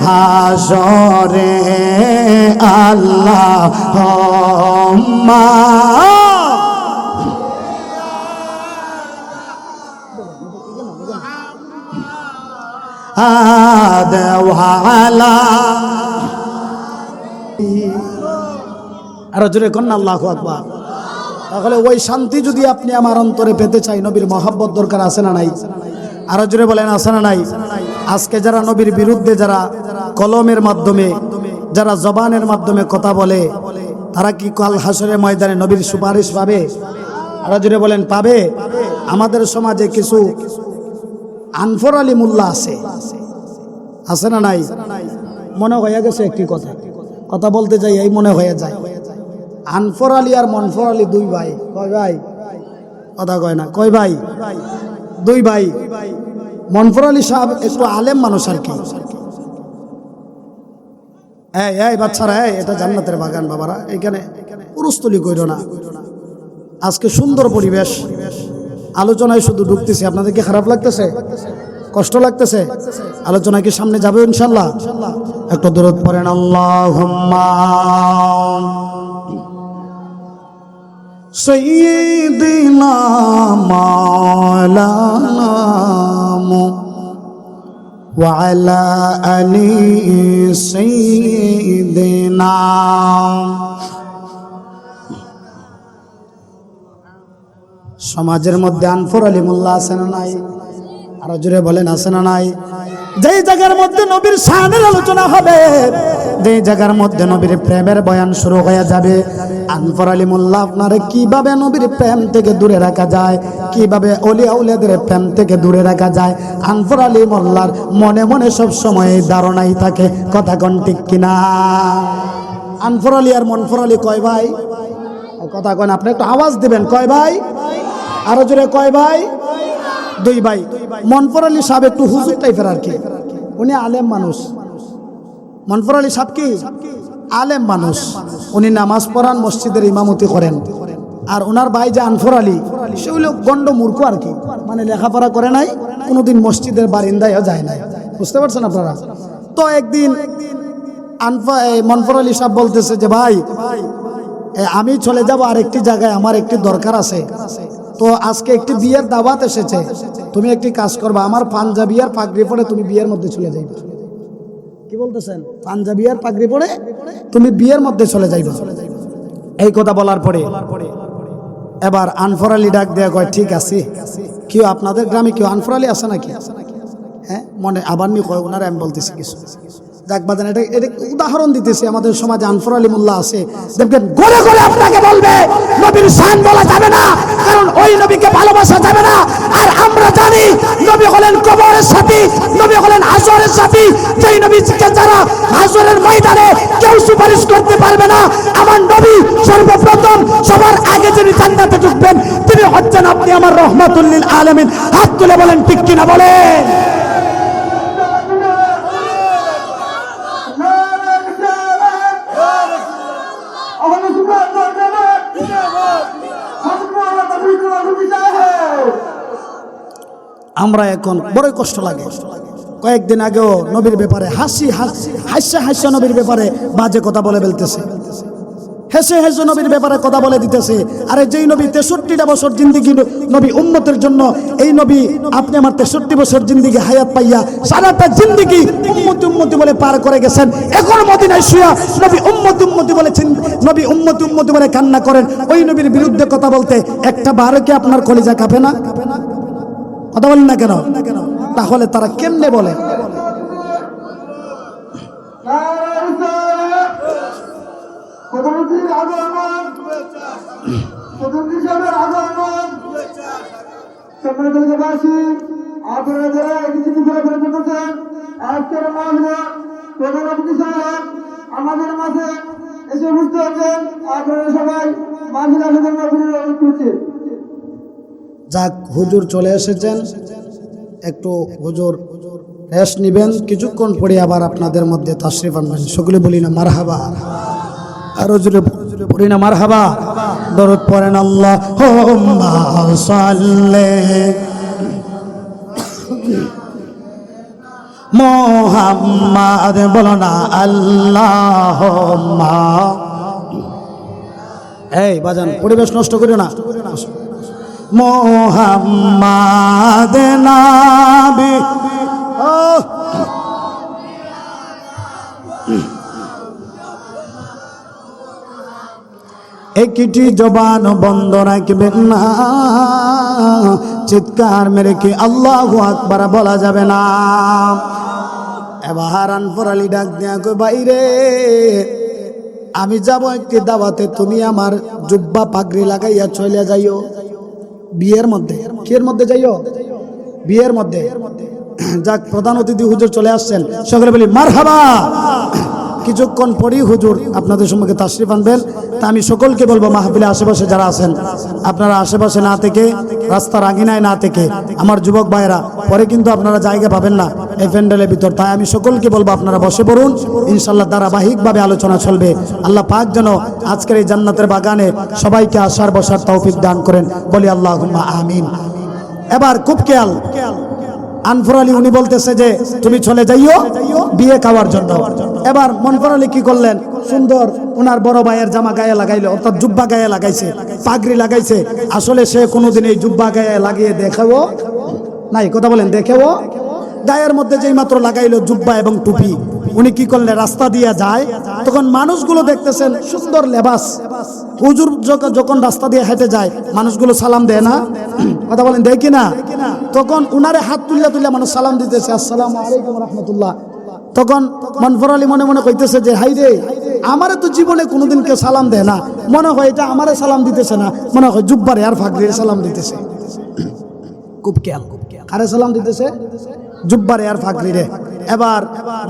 হাসরে আল্লাহুম্মা আদওয়ালা আর জোরে কন্না আল্লাহু আকবার। তাহলে ওই শান্তি যদি আপনি আমার অন্তরে পেতে চাই, নবীর মহব্বত দরকার আছে না নাই? আরো জোরে বলেন আছে না নাই? আজকে যারা নবীর বিরুদ্ধে, যারা কলমের মাধ্যমে, যারা জবানের মাধ্যমে কথা বলে, তারা কি কাল হাসরের ময়দানে নবীর সুপারিশ পাবে? আরো জোরে বলেন পাবে? আমাদের সমাজে কিছু আনফর আলী মোল্লা আছে না নাই? মনে হয়ে গেছে একটি কথা বলতে যাই এই মনে হয়ে যায়। আনফর আলী আর মনফর আলী দুই ভাই। কয় ভাই? কথা কয় না। কয় ভাই? দুই ভাই। মনফর আলী সাহেব একটু আলেম মানুষ আর কি। এই বাচ্চারা, এটা জান্নাতের বাগান বাবারা, এখানে পুরুষতলি কইরো না। আজকে সুন্দর পরিবেশ, আলোচনায় শুধু ঢুকতেছি। আপনাদের কি খারাপ লাগতেছে? কষ্ট লাগতেছে? আলোচনা কি সামনে যাবে ইনশাল্লাহ? একটু দরুদ পড়েন আল্লাহুম্মা সাইয়্যিদিনা মাওলানা ওয়া আলা আলি সাইয়্যিদিনা। সমাজের মধ্যে আনফর আলী মোল্লা আছে না নাই? আরো জোরে বলেন আছে না নাই? যেই জায়গার মধ্যে নবীর শানের আলোচনা হবে, যেই জায়গার মধ্যে নবীর প্রেমের বয়ান শুরু হয়ে যাবে, আনফর আলী মোল্লা আপনারে কিভাবে নবীর প্রেম থেকে দূরে রাখা যায়, কিভাবে ওলিয়া উলিয়াদের প্রেম থেকে দূরে রাখা যায়, আনফর আলী মোল্লার মনে মনে সব সময় ধারণাই থাকে। কথা কোন ঠিক কিনা? আনফর আলী আর মনফর আলী কয় ভাই? কথা কন, আপনি একটু আওয়াজ দিবেন। কয় ভাই? আরো জোরে কয় ভাই? দুই ভাই। মনফর আলী সাহেব একটু হুজুর টাইপের আর কি, উনি আলেম মানুষ। মনফর আলী সাহেব কি আলেম মানুষ, উনি নামাজ পড়ান, মসজিদের ইমামতি করেন। আর ওনার ভাই যে আনফর আলী, সে হইল গন্ড মূর্খ আর কি, মানে লেখাপড়া করে নাই, কোনোদিন মসজিদের বারিন্দায় যায় নাই। বুঝতে পারছেন আপনারা? তো একদিন মনফর আলী সাহেব বলতেছে যে ভাই, আমি চলে যাব আরেকটি জায়গায়, আমার একটি দরকার আছে। তো আজকে একটি বিয়ের দাওয়াত এসেছে, তুমি একটি কাজ করবা, আমার পাঞ্জাবি আর পাগড়ি পরে তুমি বিয়ের মধ্যে চলে যাইবা। কি বলতেছেন? পাঞ্জাবি আর পাগড়ি পরে তুমি বিয়ের মধ্যে চলে যাইবা। এই কথা বলার পরে এবার আনফর আলী ডাক দেয়া কয়, ঠিক আছে। কেউ আপনাদের গ্রামে কেউ আনফর আলী আছে নাকি? হ্যাঁ, মনে আবার নি কয়, ওনারা আমি বলতেছি কিছু। যাক বাজান, এটা উদাহরণ দিতেছি। আমাদের সমাজে আনফর আলী মোল্লা আছে, দেখবেন গলে গলে আপনাকে বলবে নবীর শান বলা যাবে না, কারণ ওই নবীকে ভালোবাসা যাবে না। আর আমরা জানি নবী হলেন কবরের সাথী, নবী হলেন হাসরের সাথী। যেই নবীকে যারা হাসরের ময়দানে কেউ সুপারিশ করতে পারবে না, আমার নবী সর্বপ্রথম সবার আগে যিনি জান্নাতে ঢুকবেন তিনি হচ্ছেন আপনি আমার রহমাতুল লিল আলামিন। হাত তুলে বলেন ঠিক কিনা বলেন? আমরা এখন বড়ই কষ্ট লাগে। কয়েকদিন আগেও নবীর ব্যাপারে হাস্য নবীর ব্যাপারে বাজে কথা বলে ফেলতেছে, হেসে হেসে নবীর ব্যাপারে কথা বলে দিতেছে। আরে যেই নবী 63টা বছর জিন্দিগি নবী উম্মতের জন্য, এই নবী আপনি আমার 63 বছর জিন্দিগি হায়াত পাইয়া সারাটা জিন্দিগি উম্মতি উম্মতি বলে পার করে গেছেন। এখন মদিনায় শুয়া নবী উম্মতি উম্মতি বলেছেন, নবী উম্মতি উম্মতি বলে কান্না করেন। ওই নবীর বিরুদ্ধে কথা বলতে একটা বারো কি আপনার কলিজা কাঁপে না? কথা বলেন না কেন? তাহলে তারা কেমনে বলে? আমাদের মাঝে এসে বুঝতে হচ্ছেন, আপনারা সবাই মাহফিল আসাদের অনুরোধ করছি। যাক, হুজুর চলে এসেছেন, একটু হুজুর রেস্ট নিবেন, কিছুক্ষণ পরে আবার আপনাদের মধ্যে তাশরিফ আনবেন। সকলে বলি না মারহাবা, আর হুজুরে বলি না মারহাবা। দরুদ পড়েন আল্লাহুম্মা সাল্লি মোহাম্মদ বলো না আল্লাহুম্মা। এই বাজান পরিবেশ নষ্ট করিও না। মোহাম্মদ নবী একটি জবান বন্ধ রাখবেন না, চিৎকার মেরে কি আল্লাহু আকবার বলা যাবে না। এবার আনফর আলী ডাক দিয়া কই বাইরে আমি যাব একটি দাওয়াতে, তুমি আমার জুব্বা পাগড়ি লাগাইয়া চলে যাইও। বিয়ের মধ্যে কিয়ের মধ্যে যাইও? বিয়ের মধ্যে। যাক প্রধান অতিথি হুজুর চলে আসছেন, সকলে বলি মারহাবা। কিছুক্ষণ পরই হুজুর আপনাদের সম্মুখে তাশরিফ আনবেন। তা আমি সকলকে বলবো মাহফিলে আশেপাশে যারা আছেন আপনারা আশেপাশে না থেকে, রাস্তার আঙিনায় না থেকে, আমার যুবক ভাইয়েরা পরে কিন্তু আপনারা জায়গা পাবেন না এই প্যান্ডেলের ভিতর। তাই আমি সকলকে বলবো আপনারা বসে পড়ুন, ইনশাল্লাহ ধারাবাহিকভাবে আলোচনা চলবে। আল্লাহ পাক যেন আজকের এই জান্নাতের বাগানে সবাইকে আসার বসার তৌফিক দান করেন, বলি আল্লাহুম্মা আমিন। এবার খুব খেয়াল, আনফর আলী উনি বলতেছে যে তুমি চলে যাইও বিয়ে খাওয়ার জন্য। এবার মনফর আলী কি করলেন, সুন্দর ওনার বড় ভাইয়ের জামা গায়ে লাগাইলো, অর্থাৎ জুব্বা গায়ে লাগাইছে, পাগড়ি লাগাইছে। আসলে সে কোনোদিন এই জুব্বা গায়ে লাগিয়ে দেখাবো নাই, কথা বলেন, দেখেও গায়ের মধ্যে যেই মাত্র লাগাইলো জুব্বা এবং টুপি, উনি কি করলেন, রাস্তা দিয়ে যায়। তখন মানুষগুলো দেখতেছেন সুন্দর লেবাস, হুজুর যখন রাস্তা দিয়ে হেঁটে যায় মানুষগুলো সালাম দেয় না, কথা বলেন, দেয় কিনা? তখন উনারে হাত তুলে তুলে মানুষ সালাম দিতেছে, আসসালামু আলাইকুম রাহমাতুল্লাহ। তখন মনফর আলী মনে মনে কইতেছে যে হাই রে, আমারে তো জীবনে কোনোদিন কেউ সালাম দেয় না, মনে হয় এটা আমারে সালাম দিতেছে না, মনে হয় জুব্বারে আর ফাগড়ির সালাম দিতেছে। খুব খেয়াল, কারে সালাম দিতেছে? জুব্বারে আর ফাগড়িরে। এবার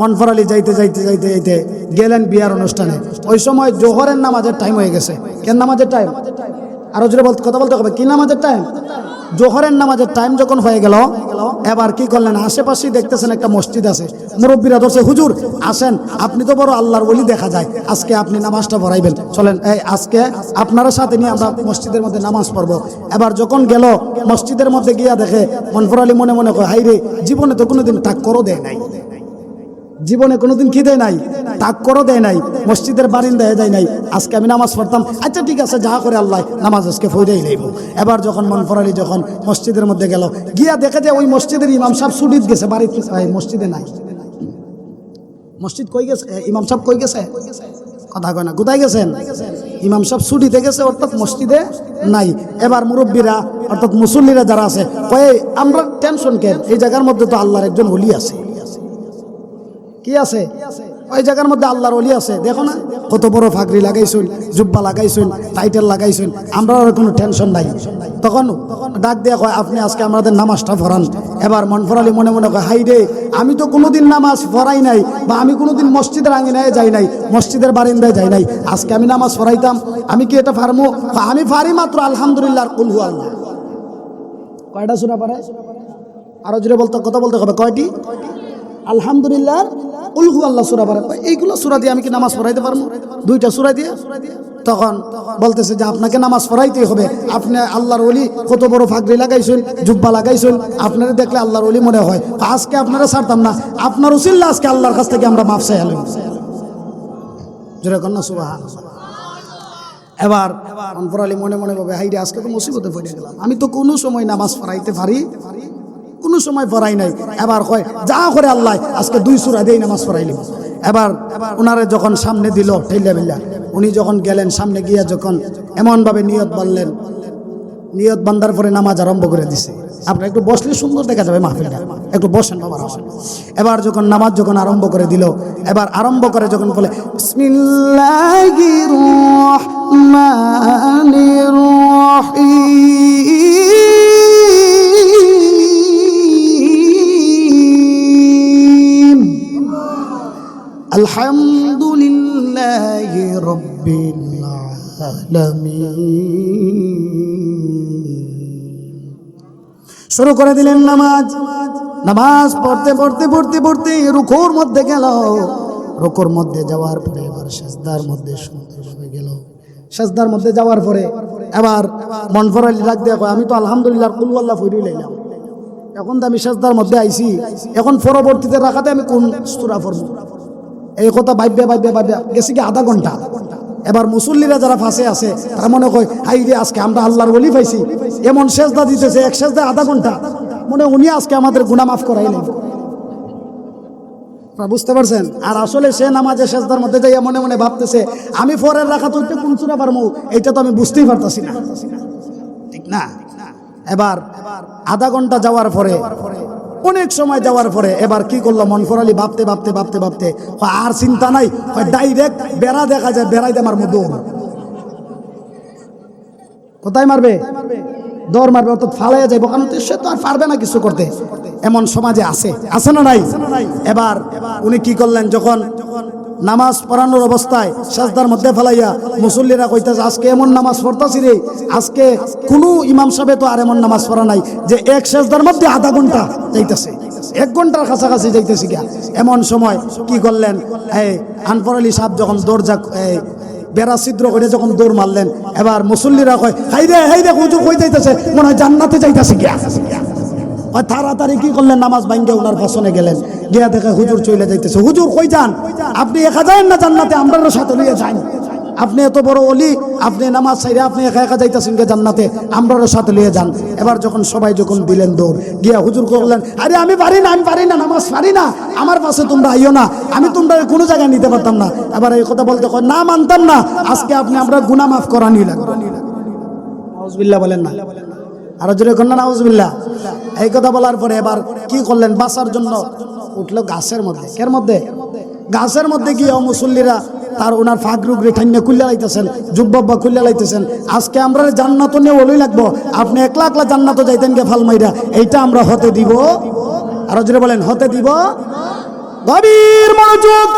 মনফর আলী যাইতে যাইতে যাইতে যাইতে গেলেন বিয়ার অনুষ্ঠানে। ওই সময় জোহরের নামাজের টাইম হয়ে গেছে। কেন নামাজের টাইম? আরো জোরে কথা বলতে হবে, কি নামাজের টাইম? জোহরের নামাজের টাইম যখন হয়ে গেল, এবার কি করলেন, আশেপাশেই দেখতেছেন একটা মসজিদ আছে, মুরব্বীরা ধরছে, হুজুর আসেন, আপনি তো বড় আল্লাহর ওলি দেখা যায়, আজকে আপনি নামাজটা পড়াইবেন, চলেন এই আজকে আপনার সাথে নিয়ে আমরা মসজিদের মধ্যে নামাজ পড়বো। এবার যখন গেল মসজিদের মধ্যে গিয়া দেখে, মনফর আলী মনে মনে কয়, হাই রে, জীবনে তো কোনোদিন টাক্করও দেয় নাই, জীবনে কোনোদিন কি দেয় নাই, টাক্করও দেয় নাই, মসজিদের বারিন্দায় যায় নাই, আজকে আমি নামাজ পড়তাম, আচ্ছা ঠিক আছে যা করে আল্লাহ, নামাজ আজকে ফইরেই লইব। এবার যখন মনফর আলী যখন মসজিদের মধ্যে গেল, গিয়া দেখে যে ওই মসজিদের ইমাম সাহেব ছুটিতে গেছে, বাড়িতে মসজিদে নাই। মসজিদ কই গেছে? ইমাম সাহেব কই গেছে? কথা কয় না, কোথায় গেছেন? ইমাম সাহেব ছুটিতে গেছে, অর্থাৎ মসজিদে নাই। এবার মুরব্বীরা অর্থাৎ মুসল্লিরা যারা আছে কয়ে, আমরা টেনশন কেন, এই জায়গার মধ্যে তো আল্লাহর একজন ওলি আছে। কি আছে? ওই জায়গার মধ্যে আল্লাহর ওলি আছে, দেখো না কত বড় ফাগড়ি লাগাইছুন, জুব্বা লাগাইছুন, টাইটেল লাগাইছুন, আমরা আর কোনো টেনশন নাই। তখন ডাক দেয়া কয়, আপনি আজকে আমাদের নামাজটা পড়ান। এবার মনফর আলী মনে মনে কয়, হাই রে, আমি তো কোনোদিন নামাজ পড়াই নাই, বা আমি কোনোদিন মসজিদের আঙিনায় যাই নাই, মসজিদের বারিন্দায় যাই নাই, আজকে আমি নামাজ পড়াইতাম, আমি কি এটা পারমু? আমি পারি মাত্র আলহামদুলিল্লাহ কুল হু আল্লাহ। কয়টা সূরা পারে? আরো জোরে বলতে, কথা বলতে হবে, কয়টি? আলহামদুলিল্লাহ কুল হু আল্লাহ সূরা পারে। এইগুলো সূরা দিয়ে আমি কি নামাজ পড়াইতে পারবো? দুইটা সূরা দিয়ে। তখন বলতেছে যে আপনাকে নামাজ পড়াইতেই হবে, আপনি আল্লাহর ওলি, কত বড় ফাগড়ি লাগাইছেন, জুব্বা লাগাইছেন, আপনারা দেখলে আল্লাহর ওলি মনে হয়, আজকে আপনারা ছাড়তাম না, আপনার উসিল্লা আজকে আল্লাহর কাছ থেকে আমরা মাফ চাইলাম। যেরকম না সুবহানাল্লাহ। এবার মনফর আলী মনে মনে ভাবে, হাইরে আজকে তো মুসিবতে পড়ে গেলাম, আমি তো কোনো সময় নামাজ পড়াইতে পারি, কোনো সময় পড়াই নাই। এবার কয়, যা করে আল্লাহ, আজকে 2 সূরা দিয়ে নামাজ পড়াইলি। এবার ওনারে যখন সামনে দিল ঠেলা বিল্লা, উনি যখন গেলেন সামনে গিয়া যখন এমনভাবে নিয়ত বললেন, নিয়ত বান্দার পরে নামাজ আরম্ভ করে দিছে। আপনি একটু বসলে সুন্দর দেখা যাবে মাহফিলটা, একটু বসেন বাবা। এবার যখন নামাজ যখন আরম্ভ করে দিল, এবার আরম্ভ করে যখন বলে বিসমিল্লাহির রহমানির রহিম, আলহামদুলিল্লাহি রাব্বিল আলামিন, শুরু করে দিলেন নামাজ। নামাজ পড়তে পড়তে পড়তে পড়তে রুকুর মধ্যে গেল, রুকুর মধ্যে যাওয়ার পরে এবার সিজদার মধ্যে সুন্দরভাবে গেল। সিজদার মধ্যে যাওয়ার পরে এবার মনফর আলী ডাক দেয়া কয়, আমি তো আলহামদুলিল্লাহ কুল আল্লাহ ফইরি লাইলাম, এখন তো আমি সেজদার মধ্যে আইছি, এখন পরবর্তীতে রাখাতে আমি কোন সূরা পড়ব, এই কথা ভাববে গেছি কি আধা ঘন্টা। এবার মুসল্লিরা যারা ফাঁসে আছে তারা মনে কয় হাই রে আজকে আমরা আল্লাহর ওলি পাইছি, এমন সেজদা দিতেছে এক সেজদা আধা ঘন্টা, মনে উনি আজকে আমাদের গুনাহ মাফ করাইলেন। বুঝতে পারছেন? আর আসলে সে নামাজে সেজদার মধ্যে যাইয়া মনে মনে ভাবতেছে আমি পরের রাখাত হইতে কোন সূরা পারমু, এটা তো আমি বুঝতেই পারতাছি না, ঠিক না? এবার আধা ঘন্টা যাওয়ার পরে, অনেক সময় যাওয়ার পরে এবার কি করলো, মনফরালি ভাবতে আর চিন্তা নাই, ডাইরেক্ট বেড়া দেখা যায়, বেড়াইতে আমার মধ্যে কোথায় মারবে, দৌড় মারবে, অর্থাৎ ফালাইয়া যাইব, কারণ সে তো আর পারবে না কিছু করতে, এমন সমাজে আছে না নাই? এবার উনি কি করলেন, যখন নামাজ পড়ানোর অবস্থায় সেজদার মধ্যে ফেলাইয়া মুসল্লিরা কইতাছে আজকে এমন নামাজ পড়তাছি রে, আজকে কোনো ইমাম সাহেব তো আর এমন নামাজ পড়া নাই যে এক সেজদার মধ্যে আধা ঘন্টা যাইতেছে, 1 ঘন্টার কাছাকাছি যাইতেছি গিয়া। এমন সময় কি করলেন, এই আনফর আলী সাহেব যখন দরজা বেড়া ছিদ্র করে যখন দৌড় মারলেন, এবার মুসল্লিরা কয় হাই রে হুজুর কই যাইতেছে, মনে হয় জান্নাতে যাইতেছে গিয়া। তাড়াতাড়ি কি করলেন, নামাজ ভাঙ্গে ওনার পছনে গেলেন, গিয়া দেখে হুজুর চলে যাইতেছে। হুজুর কই যান, আপনি একা যান না জান্নাতে, আমরাও সাথে লইয়া যান, আপনি এত বড় ওলি, আপনি নামাজ ছাইরে আপনি একা যাইতেছেন গে জান্নাতে, আমরাও সাথে লইয়া যান। এবার সবাই যখন দিলেন দৌড়, গিয়া হুজুর করলেন আরে আমি পারি না, নামাজ পারি না, আমার পাশে তোমরা আইও না, আমি তোমরা কোনো জায়গায় নিতে পারতাম না। এবার এই কথা বলতে কয় না, মানতাম না, আজকে আপনি আমরা গুনাহ মাফ করা নিলেন। নাউজুবিল্লাহ বলেন না, আর জোরে কন্যা নাউজুবিল্লাহ। এই কথা বলার পরে এবার কি করলেন, বাঁচার জন্য উঠলো গাছের মধ্যে। কের মধ্যে? গাছের মধ্যে গিয়ে মুসল্লিরা তার ওনার ফাগরুগরি ঠান্না খুললে লাইতেছেন, জুব্বা খুললে লাইতেছেন, আজকে আমরা জান্নাত নিয়ে ওলই লাগবো, আপনি একলা জান্নাত যাইতেন গে ফালমাইরা, এইটা আমরা হতে দিব। আর জোরে বলেন হতে দিব। গভীর মনোযোগ,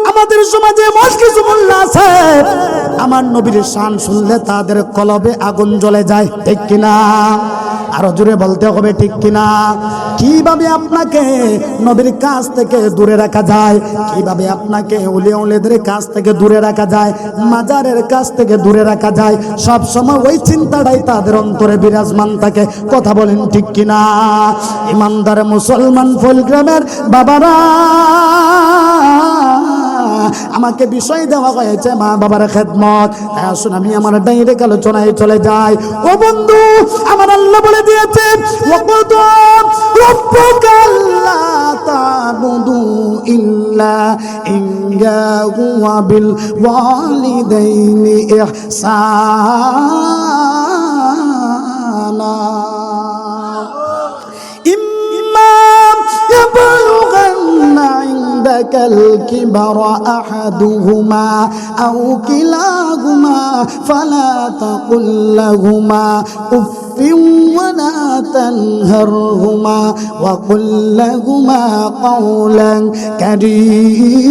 আমাদের সমাজে এমন কিছু মোল্লা আছে আমার নবীর শান শুনলে তাদের কলবে আগুন জ্বলে যায়, ঠিক কিনা? আরো জোরে বলতে হবে, ঠিক কিনা? কিভাবে আপনাকে নবীর কাছ থেকে দূরে রাখা যায়, কিভাবে আপনাকে ওলিয়া ওলিদের কাছ থেকে দূরে রাখা যায়, মাজারের কাছ থেকে দূরে রাখা যায়, সব সময় ওই চিন্তাটাই তাদের অন্তরে বিরাজমান থাকে। কথা বলেন ঠিক কিনা? ইমানদার মুসলমান ফুলগ্রামের বাবারা, আমাকে বিষয় দেওয়া হয়েছে মা বাবার খেদমত, তাই আসুন আমি আমার ডাইরেক্ট আলোচনায় চলে যাই। ও বন্ধু, আমার আল্লাহ বলে দিয়েছে ওয়াকুদু রাব্বুকা আল্লা তা'বুদু ইল্লা ইয়্যাহু ওয়া বিল ওয়ালিদাইনি ইহসানা। ইম্মা ইয়াবলুগান্না عندك الكبر أحدهما أو كلاهما فلا تقل لهما أف ولا تنهرهما وقل لهما قولا كريما।